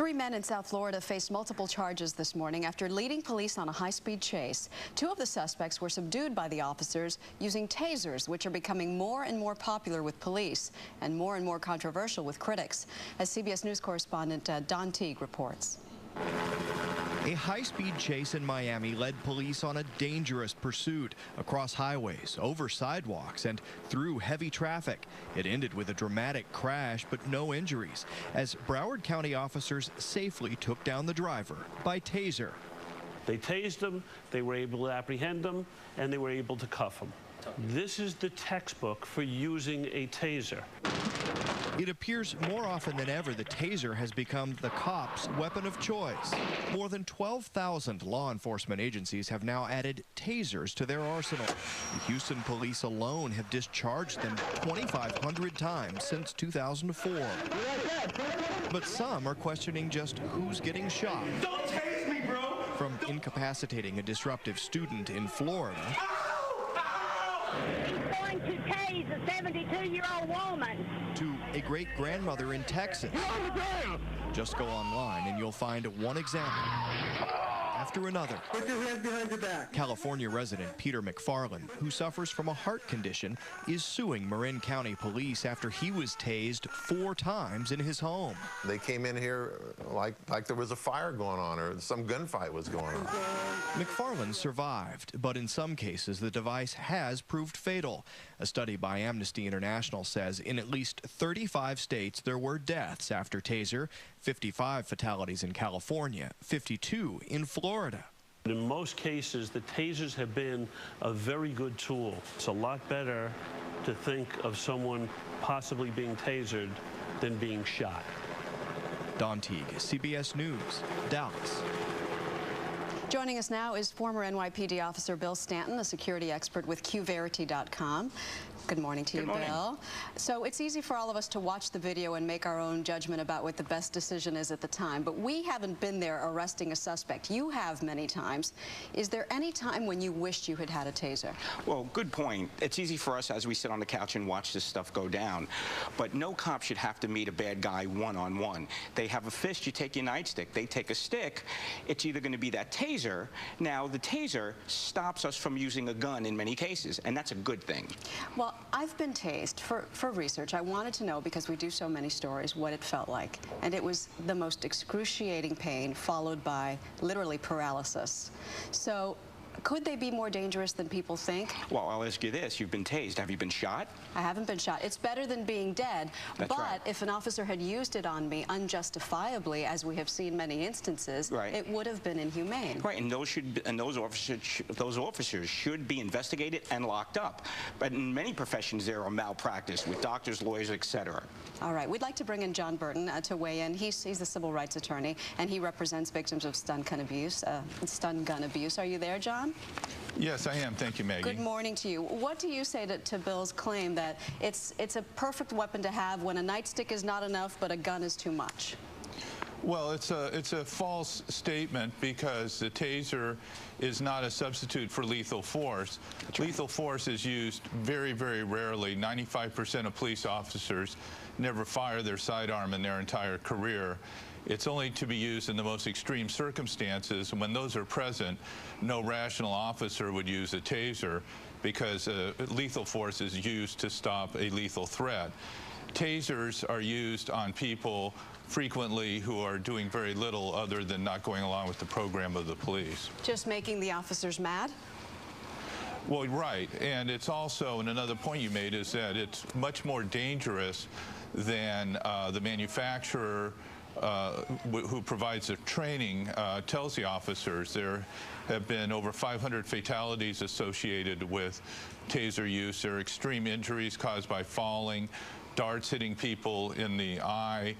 Three men in South Florida faced multiple charges this morning after leading police on a high-speed chase. Two of the suspects were subdued by the officers using tasers, which are becoming more and more popular with police and more controversial with critics. As CBS News correspondent Don Teague reports. A high-speed chase in Miami led police on a dangerous pursuit across highways, over sidewalks, and through heavy traffic. It ended with a dramatic crash, but no injuries, as Broward County officers safely took down the driver by taser. They tased him, they were able to apprehend him, and they were able to cuff him. This is the textbook for using a taser. It appears more often than ever the taser has become the cop's weapon of choice. More than 12,000 law enforcement agencies have now added tasers to their arsenal. The Houston police alone have discharged them 2,500 times since 2004. But some are questioning just who's getting shot. Don't tase me, bro! From incapacitating a disruptive student in Florida. He's going to tase a 72-year-old woman. To a great-grandmother in Texas. Just go online and you'll find one example after another. Put your hands behind your back. California resident Peter McFarland, who suffers from a heart condition, is suing Marin County Police after he was tased 4 times in his home. They came in here like there was a fire going on or some gunfight was going on. McFarland survived, but in some cases the device has proved fatal. A study by Amnesty International says in at least 35 states there were deaths after taser, 55 fatalities in California, 52 in Florida. In most cases, the tasers have been a very good tool. It's a lot better to think of someone possibly being tasered than being shot. Don Teague, CBS News, Dallas. Joining us now is former NYPD officer Bill Stanton, a security expert with QVerity.com. Good morning to you, Bill. So it's easy for all of us to watch the video and make our own judgment about what the best decision is at the time, but we haven't been there arresting a suspect. You have many times. Is there any time when you wished you had had a taser? Well, good point. It's easy for us as we sit on the couch and watch this stuff go down, but no cop should have to meet a bad guy one-on-one. They have a fist, you take your nightstick. They take a stick. It's either going to be that taser. Now, the taser stops us from using a gun in many cases, and that's a good thing. Well, I've been tased for research. I wanted to know, because we do so many stories, what it felt like. And it was the most excruciating pain followed by literally paralysis. So could they be more dangerous than people think? Well, I'll ask you this. You've been tased. Have you been shot? I haven't been shot. It's better than being dead. That's right. But if an officer had used it on me unjustifiably, as we have seen many instances, right, it would have been inhumane. Right, and those officers should be investigated and locked up. But in many professions, there are malpractice with doctors, lawyers, etc. All right, we'd like to bring in John Burton to weigh in. He's a civil rights attorney, and he represents victims of stun gun abuse. Are you there, John? Yes, I am. Thank you, Maggie. Good morning to you. What do you say to Bill's claim that it's a perfect weapon to have when a nightstick is not enough, but a gun is too much? Well, it's a false statement, because the taser is not a substitute for lethal force. Lethal force is used very, very rarely. 95% of police officers never fire their sidearm in their entire career. It's only to be used in the most extreme circumstances, and when those are present, no rational officer would use a taser, because lethal force is used to stop a lethal threat. Tasers are used on people frequently who are doing very little other than not going along with the program of the police. Just making the officers mad? Well, right, and it's also, and another point you made is that it's much more dangerous than the manufacturer who provides the training tells the officers. There have been over 500 fatalities associated with taser use. There are extreme injuries caused by falling, darts hitting people in the eye,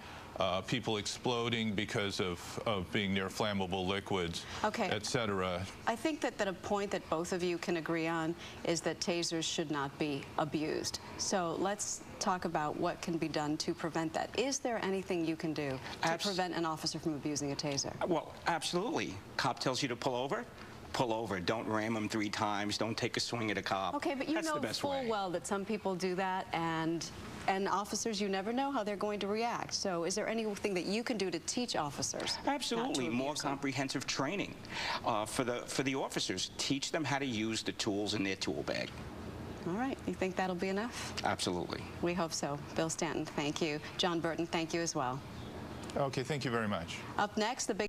people exploding because of being near flammable liquids, etc. I think that a point that both of you can agree on is that tasers should not be abused. So let's talk about what can be done to prevent that. Is there anything you can do to prevent an officer from abusing a taser? Well, absolutely. Cop tells you to pull over. Pull over. Don't ram them 3 times. Don't take a swing at a cop. Okay, but you know full well that some people do that, and And officers, you never know how they're going to react. So is there anything that you can do to teach officers? Absolutely. More comprehensive training for the officers. Teach them how to use the tools in their tool bag. All right. You think that'll be enough? Absolutely. We hope so. Bill Stanton, thank you. John Burton, thank you as well. Okay, thank you very much. Up next, the big